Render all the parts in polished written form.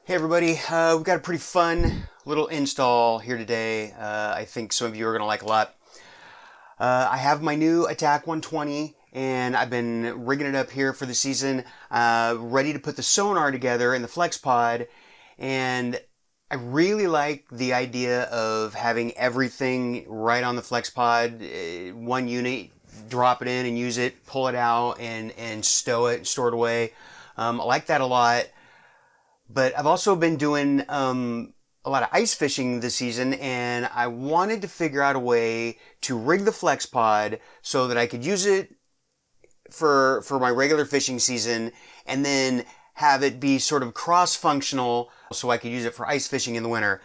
Hey everybody, we've got a pretty fun little install here today. I think some of you are going to like a lot. I have my new Attack 120 and I've been rigging it up here for the season, ready to put the sonar together in the Flexpod, and I really like the idea of having everything right on the Flexpod, one unit, drop it in and use it, pull it out and stow it, store it away. I like that a lot. But I've also been doing a lot of ice fishing this season, and I wanted to figure out a way to rig the Flexpod so that I could use it for my regular fishing season and then have it be sort of cross-functional so I could use it for ice fishing in the winter.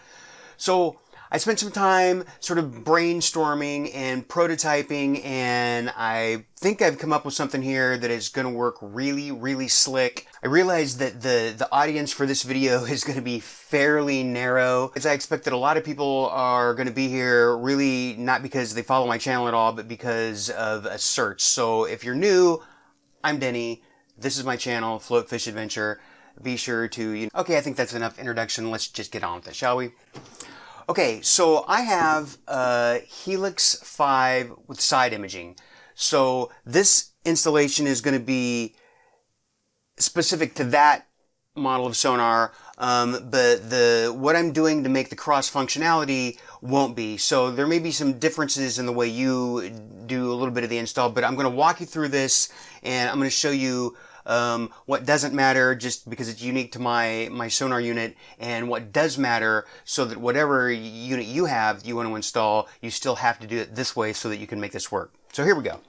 So I spent some time sort of brainstorming and prototyping, and I think I've come up with something here that is going to work really, really slick. I realized that the audience for this video is going to be fairly narrow, as I expect that a lot of people are going to be here really not because they follow my channel at all, but because of a search. So if you're new, I'm Denny. This is my channel, Float Fish Adventure. Be sure to, okay, I think that's enough introduction. Let's just get on with it, shall we? Okay, so I have a Helix 5 with side imaging. So this installation is going to be specific to that model of sonar, but what I'm doing to make the cross functionality won't be. So there may be some differences in the way you do a little bit of the install, but I'm going to walk you through this and I'm going to show you what doesn't matter just because it's unique to my sonar unit, and what does matter so that whatever unit you have you want to install, you still have to do it this way so that you can make this work. So here we go.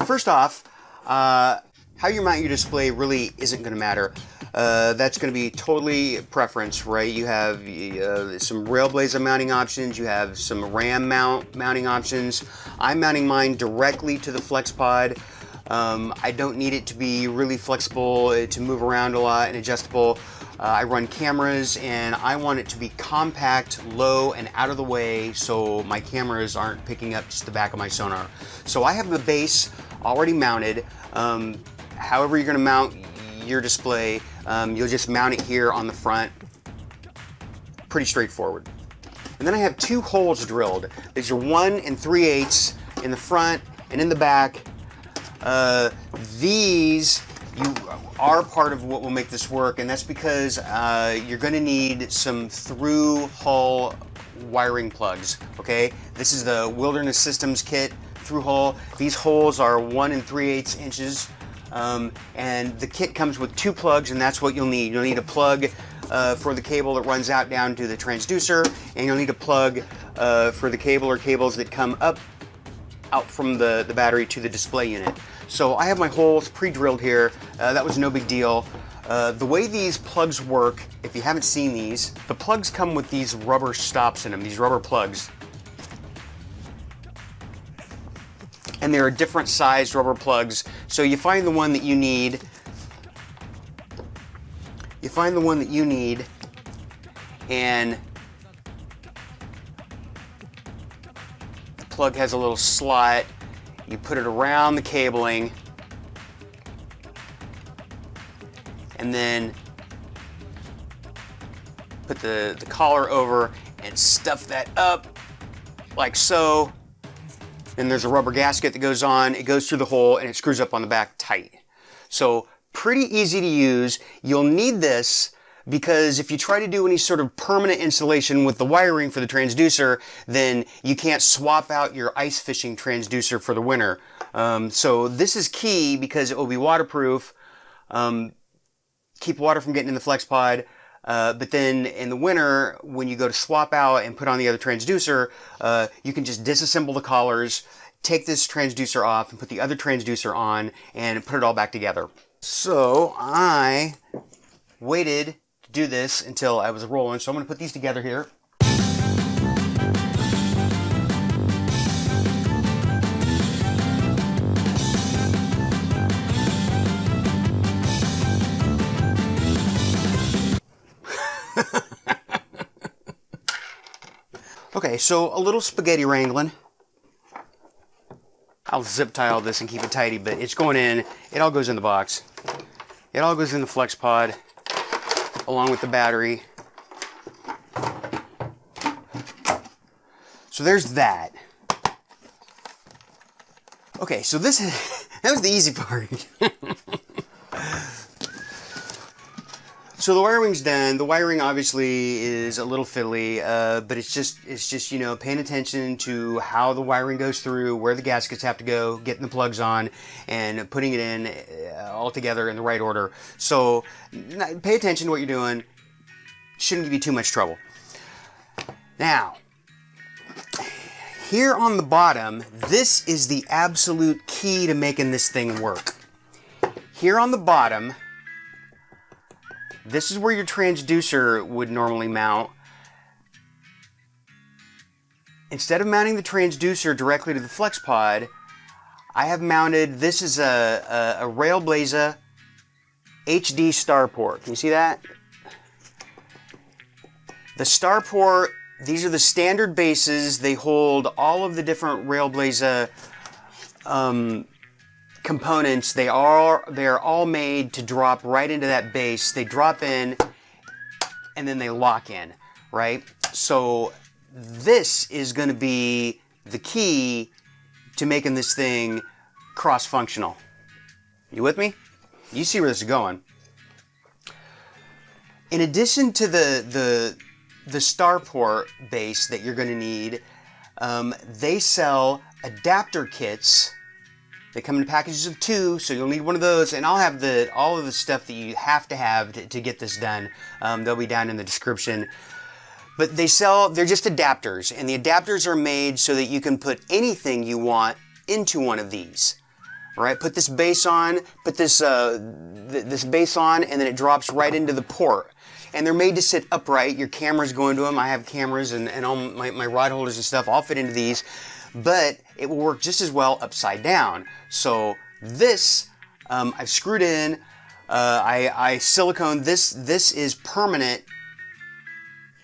First off, how you mount your display really isn't going to matter. That's going to be totally preference, right? You have some Railblaza mounting options, you have some RAM mounting options. I'm mounting mine directly to the Flexpod. I don't need it to be really flexible, to move around a lot and adjustable. I run cameras and I want it to be compact, low, and out of the way so my cameras aren't picking up just the back of my sonar. So I have the base already mounted. However you're going to mount your display, you'll just mount it here on the front. Pretty straightforward. And then I have two holes drilled. These are 1 3/8 in the front and in the back. These are part of what will make this work, and that's because you're going to need some through hull wiring plugs. Okay, this is the Wilderness Systems kit through hull. These holes are 1 3/8 inches, and the kit comes with 2 plugs, and that's what you'll need. You'll need a plug for the cable that runs out down to the transducer, and you'll need a plug for the cable or cables that come out from the battery to the display unit. So I have my holes pre-drilled here. That was no big deal. The way these plugs work, if you haven't seen these, the plugs come with these rubber stops in them, these rubber plugs. And there are different sized rubber plugs. So you find the one that you need. And the plug has a little slot. You put it around the cabling and then put the collar over and stuff that up like so. Then there's a rubber gasket that goes on. It goes through the hole and it screws up on the back tight. So pretty easy to use. You'll need this because if you try to do any sort of permanent installation with the wiring for the transducer, then you can't swap out your ice fishing transducer for the winter. So this is key because it will be waterproof, keep water from getting in the Flexpod, but then in the winter, when you go to swap out and put on the other transducer, you can just disassemble the collars, take this transducer off and put the other transducer on and put it all back together. So I waited do this until I was rolling, so I'm going to put these together here. Okay, so a little spaghetti wrangling. I'll zip tie all this and keep it tidy, but it's going in. It all goes in the box. It all goes in the Flexpod. along with the battery. So there's that. Okay, so this is, that was the easy part. So the wiring's done. The wiring obviously is a little fiddly, but it's just you know, paying attention to how the wiring goes through, where the gaskets have to go, getting the plugs on, and putting it in all together in the right order. So pay attention to what you're doing. Shouldn't give you too much trouble. Now, here on the bottom, this is the absolute key to making this thing work. Here on the bottom, this is where your transducer would normally mount. Instead of mounting the transducer directly to the Flexpod, I have mounted, this is a Railblaza HD star port. Can you see that? The star port, these are the standard bases. They hold all of the different Railblaza components. They're all made to drop right into that base. They drop in and then they lock in, right? So this is going to be the key to making this thing cross-functional. You with me? You see where this is going. In addition to the Starport base that you're going to need, they sell adapter kits. They come in packages of 2, so you'll need one of those, and I'll have all of the stuff that you have to get this done. They'll be down in the description. But they're just adapters, and the adapters are made so that you can put anything you want into one of these. All right, put this base on, this base on, and then it drops right into the port. And they're made to sit upright. Your camera's going to them. I have cameras and all my rod holders and stuff all fit into these. But it will work just as well upside down. So this, I've screwed in, I silicone, this is permanent,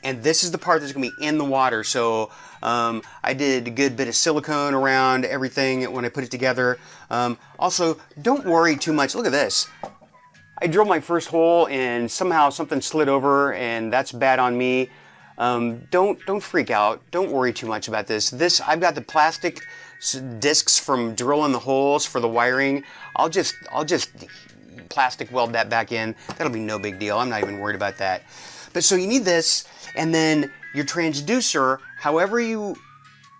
and this is the part that's going to be in the water. So I did a good bit of silicone around everything when I put it together. Also, don't worry too much. Look at this. I drilled my first hole and somehow something slid over, and that's bad on me. Don't freak out. Don't worry too much about this. I've got the plastic discs from drilling the holes for the wiring. I'll just plastic weld that back in. That'll be no big deal. I'm not even worried about that. But so you need this, and then your transducer, however you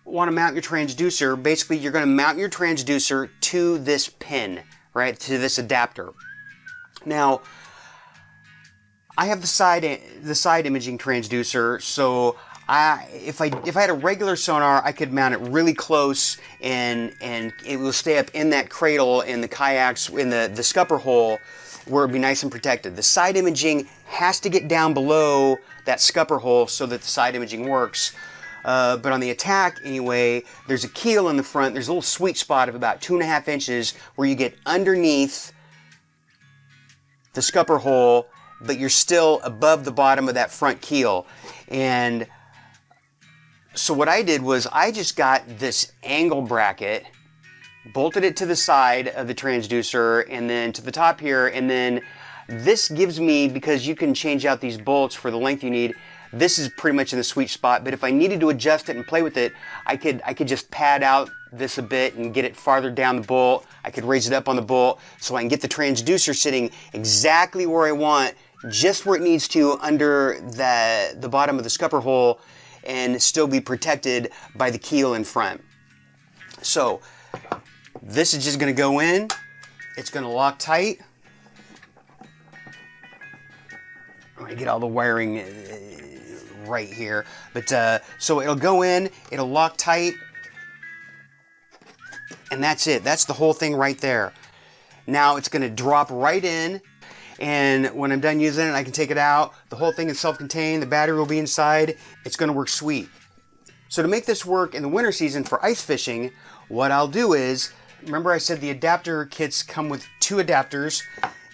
want to mount your transducer, basically you're going to mount your transducer to this pin, right, to this adapter. Now, I have the side imaging transducer, so if I had a regular sonar, I could mount it really close, and it will stay up in that cradle in the kayaks in the scupper hole, where it'd be nice and protected. The side imaging has to get down below that scupper hole so that the side imaging works. But on the Attack, anyway, there's a keel in the front. There's a little sweet spot of about 2.5 inches where you get underneath the scupper hole, but you're still above the bottom of that front keel. And so what I did was I just got this angle bracket, bolted it to the side of the transducer and then to the top here, and then this gives me, because you can change out these bolts for the length you need, this is pretty much in the sweet spot. But if I needed to adjust it and play with it, I could just pad out this a bit and get it farther down the bolt. I could raise it up on the bolt so I can get the transducer sitting exactly where I want, just where it needs to under the bottom of the scupper hole, and still be protected by the keel in front. So this is just going to go in. It's going to lock tight. I'm going to get all the wiring right here. But so it'll go in, it'll lock tight, and that's it. That's the whole thing right there. Now it's going to drop right in, and when I'm done using it, I can take it out. The whole thing is self-contained. The battery will be inside. It's going to work sweet. So to make this work in the winter season for ice fishing, what I'll do is, remember I said the adapter kits come with 2 adapters.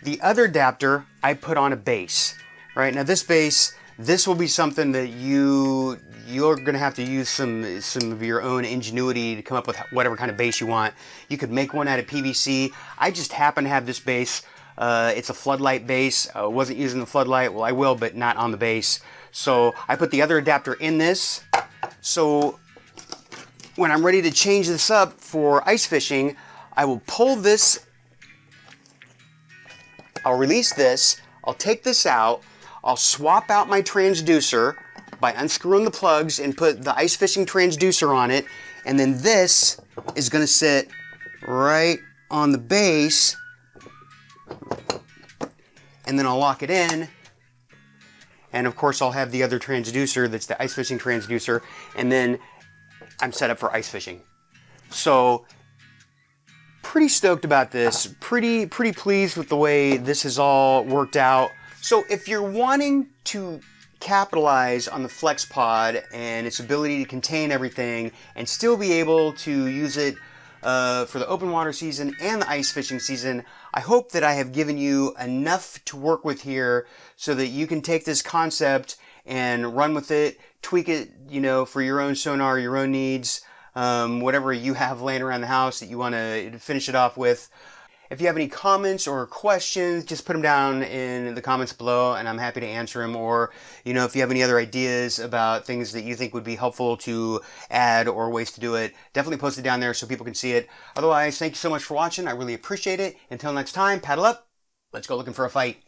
The other adapter I put on a base. Right, now this base, this will be something that you're going to have to use some of your own ingenuity to come up with whatever kind of base you want. You could make one out of PVC. I just happen to have this base. It's a floodlight base. Wasn't using the floodlight. Well, I will, but not on the base. So I put the other adapter in this. So when I'm ready to change this up for ice fishing, I will pull this. I'll release this. I'll take this out. I'll swap out my transducer by unscrewing the plugs and put the ice fishing transducer on it. And then this is going to sit right on the base. And then I'll lock it in. And of course I'll have the other transducer that's the ice fishing transducer. And then I'm set up for ice fishing. So pretty stoked about this. Pretty pleased with the way this has all worked out. So if you're wanting to capitalize on the Flexpod and its ability to contain everything and still be able to use it for the open water season and the ice fishing season, I hope that I have given you enough to work with here so that you can take this concept and run with it, tweak it, you know, for your own sonar, your own needs, whatever you have laying around the house that you want to finish it off with. If you have any comments or questions, just put them down in the comments below and I'm happy to answer them. Or, you know, if you have any other ideas about things that you think would be helpful to add or ways to do it, definitely post it down there so people can see it. Otherwise, thank you so much for watching. I really appreciate it. Until next time, paddle up. Let's go looking for a fight.